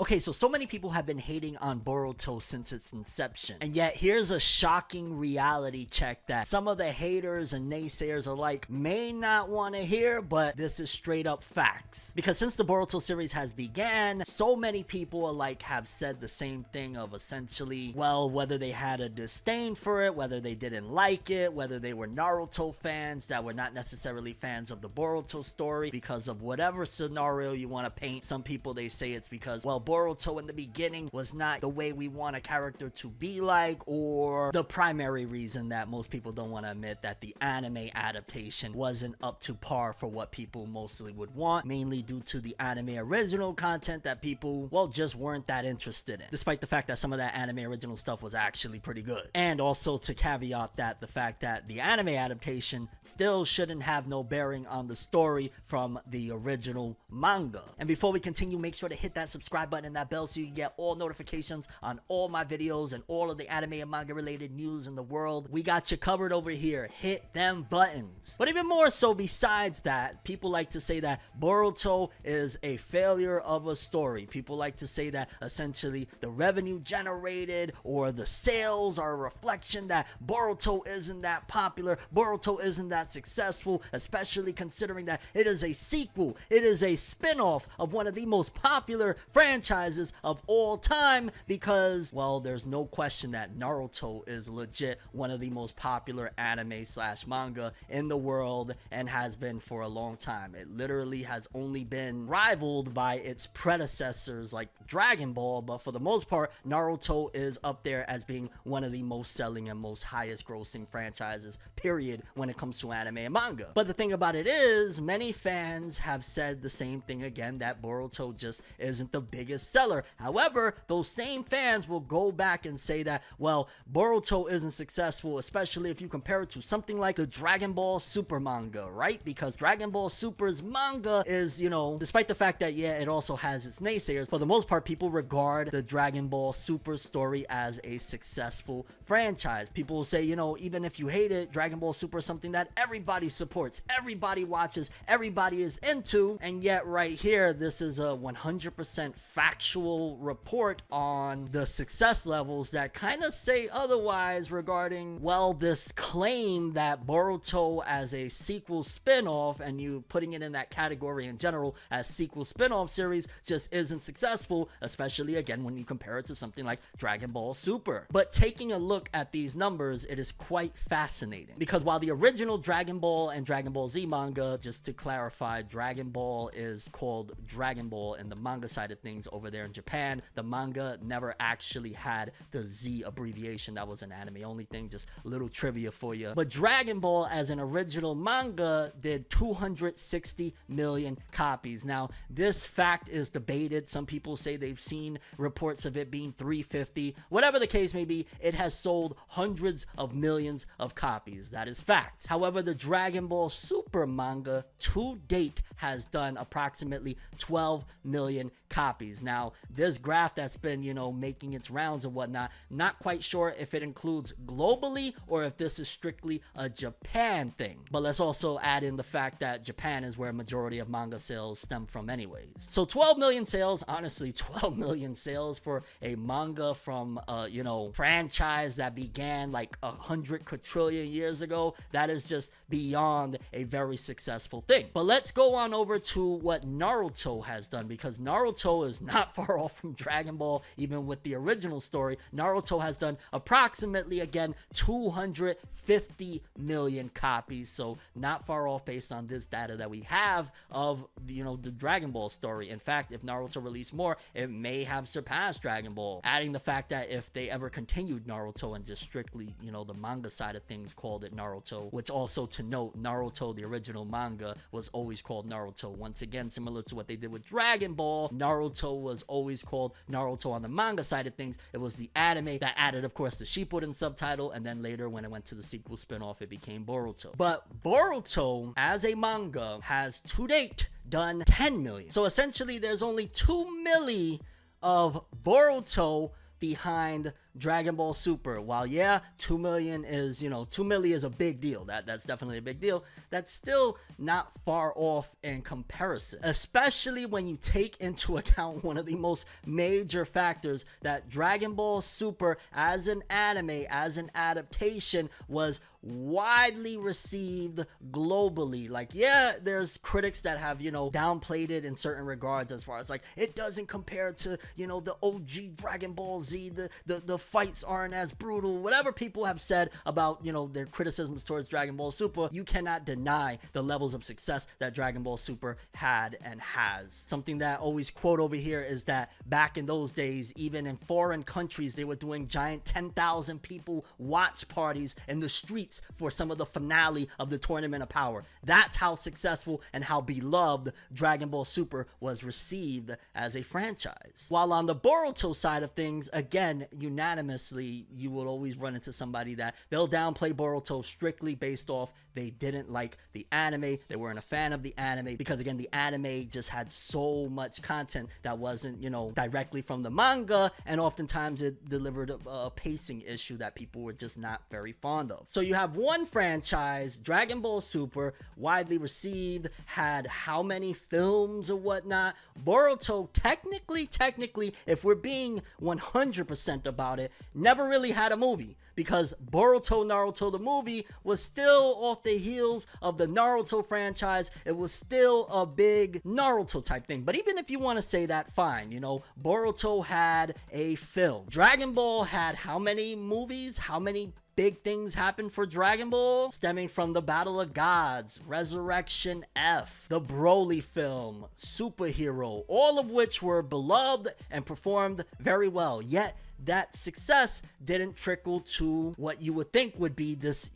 Okay, so many people have been hating on Boruto since its inception, and yet here's a shocking reality check that some of the haters and naysayers alike may not want to hear, but this is straight up facts. Because since the Boruto series has began, so many people alike have said the same thing of essentially, well, whether they had a disdain for it, whether they didn't like it, whether they were Naruto fans that were not necessarily fans of the Boruto story because of whatever scenario you want to paint. Some people, they say it's because, well, Boruto in the beginning was not the way we want a character to be like, or the primary reason that most people don't want to admit that the anime adaptation wasn't up to par for what people mostly would want, mainly due to the anime original content that people, well, just weren't that interested in, despite the fact that some of that anime original stuff was actually pretty good. And also to caveat that the fact that the anime adaptation still shouldn't have no bearing on the story from the original manga. And before we continue, make sure to hit that subscribe button and that bell so you can get all notifications on all my videos and all of the anime and manga related news in the world. We got you covered over here. Hit them buttons. But even more so, besides that, people like to say that Boruto is a failure of a story. People like to say that essentially the revenue generated or the sales are a reflection that Boruto isn't that popular, Boruto isn't that successful, especially considering that it is a sequel, it is a spin-off of one of the most popular franchises of all time, because, well, there's no question that Naruto is legit one of the most popular anime slash manga in the world and has been for a long time. It literally has only been rivaled by its predecessors like Dragon Ball, but for the most part, Naruto is up there as being one of the most selling and most highest grossing franchises, period, when it comes to anime and manga. But the thing about it is, many fans have said the same thing again, that Boruto just isn't the biggest seller. However, those same fans will go back and say that, well, Boruto isn't successful, especially if you compare it to something like the Dragon Ball Super manga, right? Because Dragon Ball Super's manga is, you know, despite the fact that, yeah, it also has its naysayers, for the most part, people regard the Dragon Ball Super story as a successful franchise. People will say, you know, even if you hate it, Dragon Ball Super is something that everybody supports, everybody watches, everybody is into, and yet right here, this is a 100% factual report on the success levels that kind of say otherwise regarding, well, this claim that Boruto as a sequel spin-off, and you putting it in that category in general as sequel spin-off series, just isn't successful, especially again when you compare it to something like Dragon Ball Super. But taking a look at these numbers, it is quite fascinating, because while the original Dragon Ball and Dragon Ball Z manga, just to clarify, Dragon Ball is called Dragon Ball in the manga side of things over there in Japan. The manga never actually had the Z abbreviation. That was an anime only thing, just a little trivia for you. But Dragon Ball as an original manga did 260 million copies. Now, this fact is debated. Some people say they've seen reports of it being 350. Whatever the case may be, it has sold hundreds of millions of copies. That is fact. However, the Dragon Ball Super manga to date has done approximately 12 million copies. Now, this graph that's been, you know, making its rounds and whatnot, not quite sure if it includes globally or if this is strictly a Japan thing. But let's also add in the fact that Japan is where a majority of manga sales stem from anyways. So 12 million sales, honestly, 12 million sales for a manga from, you know, franchise that began like 100 quadrillion years ago, that is just beyond a very successful thing. But let's go on over to what Naruto has done, because Naruto is not far off from Dragon Ball. Even with the original story, Naruto has done approximately, again, 250 million copies, so not far off based on this data that we have of, you know, the Dragon Ball story. In fact, if Naruto released more, it may have surpassed Dragon Ball, adding the fact that if they ever continued Naruto and just strictly, you know, the manga side of things called it Naruto, which also to note, Naruto, the original manga, was always called Naruto. Once again, similar to what they did with Dragon Ball, Naruto was always called Naruto on the manga side of things. It was the anime that added, of course, the Shippuden subtitle, and then later when it went to the sequel spin-off, it became Boruto. But Boruto as a manga has to date done 10 million. So essentially there's only 2 milli of Boruto behind Dragon Ball Super, while yeah, 2 million is, 2 million is a big deal. That's definitely a big deal. That's still not far off in comparison, especially when you take into account one of the most major factors, that Dragon Ball Super as an anime, as an adaptation, was widely received globally. Like, yeah, there's critics that have, downplayed it in certain regards, as far as like, it doesn't compare to, the OG Dragon Ball Z, the fights aren't as brutal, whatever people have said about, their criticisms towards Dragon Ball Super. You cannot deny the levels of success that Dragon Ball Super had and has. Something that I always quote over here is that back in those days, even in foreign countries, they were doing giant 10,000 people watch parties in the streets for some of the finale of the Tournament of Power. That's how successful and how beloved Dragon Ball Super was received as a franchise. While on the Boruto side of things, again, unanimously, you will always run into somebody that they'll downplay Boruto strictly based off they didn't like the anime, they weren't a fan of the anime, because again, the anime just had so much content that wasn't, directly from the manga, and oftentimes it delivered a pacing issue that people were just not very fond of. So you have one franchise, Dragon Ball Super, widely received, had how many films or whatnot. Boruto, technically, if we're being 100% about it, never really had a movie, because Boruto Naruto the movie was still off the heels of the Naruto franchise. It was still a big Naruto type thing. But even if you want to say that, fine, Boruto had a film. Dragon Ball had how many movies? How many big things happened for Dragon Ball? Stemming from the Battle of Gods, Resurrection F, the Broly film, Superhero, all of which were beloved and performed very well. Yet that success didn't trickle to what you would think would be this,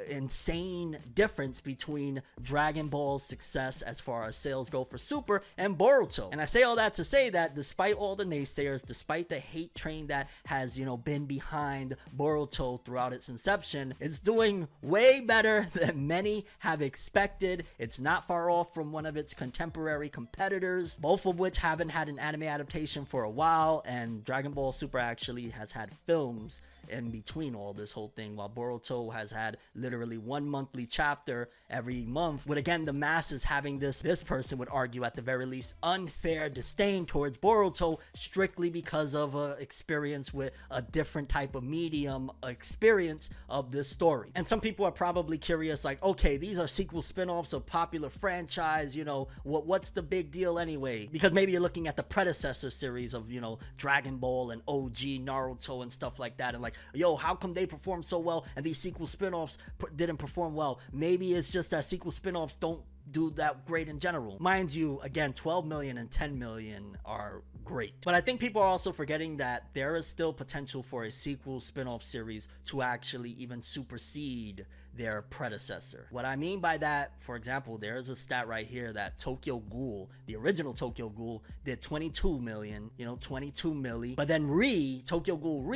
insane difference between Dragon Ball's success as far as sales go for Super and Boruto. And I say all that to say that despite all the naysayers, despite the hate train that has, been behind Boruto throughout its inception, it's doing way better than many have expected. It's not far off from one of its contemporary competitors, both of which haven't had an anime adaptation for a while, and Dragon Ball Super actually has had films in between all this whole thing, while Boruto has had literally one monthly chapter every month, with again the masses having this person would argue at the very least unfair disdain towards Boruto strictly because of a experience with a different type of medium experience of this story. And some people are probably curious, like, okay, these are sequel spin-offs of popular franchise, what's the big deal anyway? Because maybe you're looking at the predecessor series of, Dragon Ball and OG Naruto and stuff like that, and like, yo, how come they perform so well and these sequel spin-offs didn't perform well? Maybe it's just that sequel spin-offs don't do that great in general. Mind you, again, 12 million and 10 million are great. But I think people are also forgetting that there is still potential for a sequel spin-off series to actually even supersede their predecessor. What I mean by that, for example, there is a stat right here that Tokyo Ghoul, the original Tokyo Ghoul, did 22 million, 22 milli. But then Tokyo Ghoul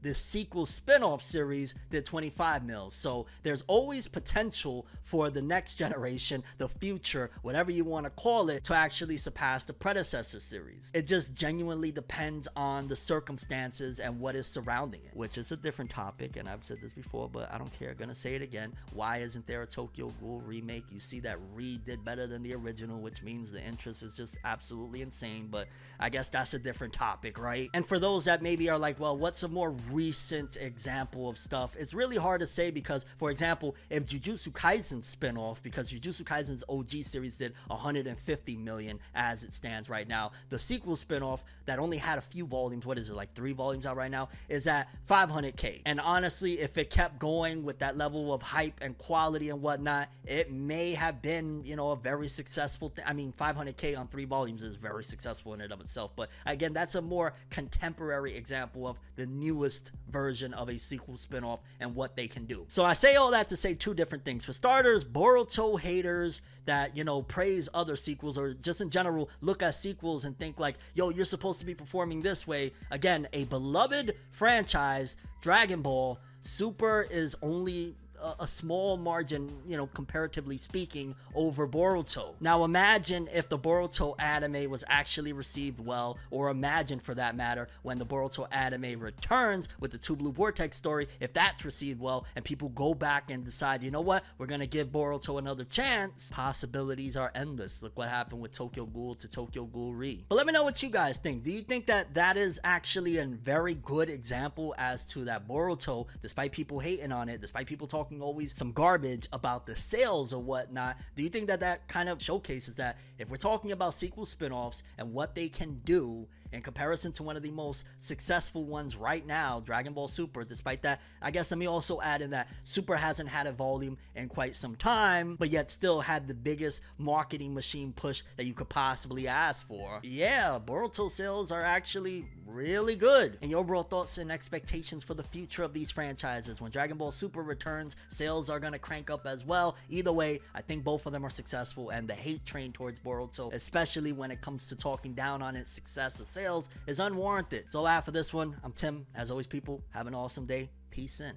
the sequel spin-off series, did 25 mil. So there's always potential for the next generation, the future, whatever you want to call it, to actually surpass the predecessor series. It just genuinely depends on the circumstances and what is surrounding it, which is a different topic, and I've said this before, but I don't care, gonna say it again. Why isn't there a Tokyo Ghoul remake? You see that did better than the original, which means the interest is just absolutely insane, but I guess that's a different topic, right? And for those that maybe are like, well, what's a more recent example of stuff? It's really hard to say, because, for example, if Jujutsu Kaisen spin-off, because Jujutsu Kaisen's OG series did 150 million as it stands right now, the sequel spin-off that only had a few volumes, what is it, like 3 volumes out right now, is at 500k. And honestly, if it kept going with that level of hype and quality and whatnot, it may have been, a very successful thing. I mean, 500k on 3 volumes is very successful in and of itself, but again, that's a more contemporary example of the newest version of a sequel spin-off and what they can do. So I say all that to say 2 different things. For starters, Boruto haters that, praise other sequels, or just in general look at sequels and think like, yo, you're supposed to be performing this way. Again, a beloved franchise, Dragon Ball Super, is only a small margin, you know, comparatively speaking, over Boruto. Now imagine if the Boruto anime was actually received well, or imagine for that matter when the Boruto anime returns with the Two Blue Vortex story, if that's received well and people go back and decide, you know what, we're gonna give Boruto another chance. Possibilities are endless. Look what happened with Tokyo Ghoul to Tokyo Ghoul Re. But let me know what you guys think. Do you think that that is actually a very good example as to that Boruto, despite people hating on it, despite people talking always some garbage about the sales or whatnot, do you think that that kind of showcases that if we're talking about sequel spin-offs and what they can do in comparison to one of the most successful ones right now, Dragon Ball Super, despite that, I guess let me also add in that Super hasn't had a volume in quite some time, but yet still had the biggest marketing machine push that you could possibly ask for. Yeah, Boruto sales are actually really good. And your overall thoughts and expectations for the future of these franchises. When Dragon Ball Super returns, sales are gonna crank up as well. Either way, I think both of them are successful, and the hate train towards Boruto, especially when it comes to talking down on its success or sales, is unwarranted. So all I have for this one. I'm Tim. As always, people, have an awesome day. Peace in.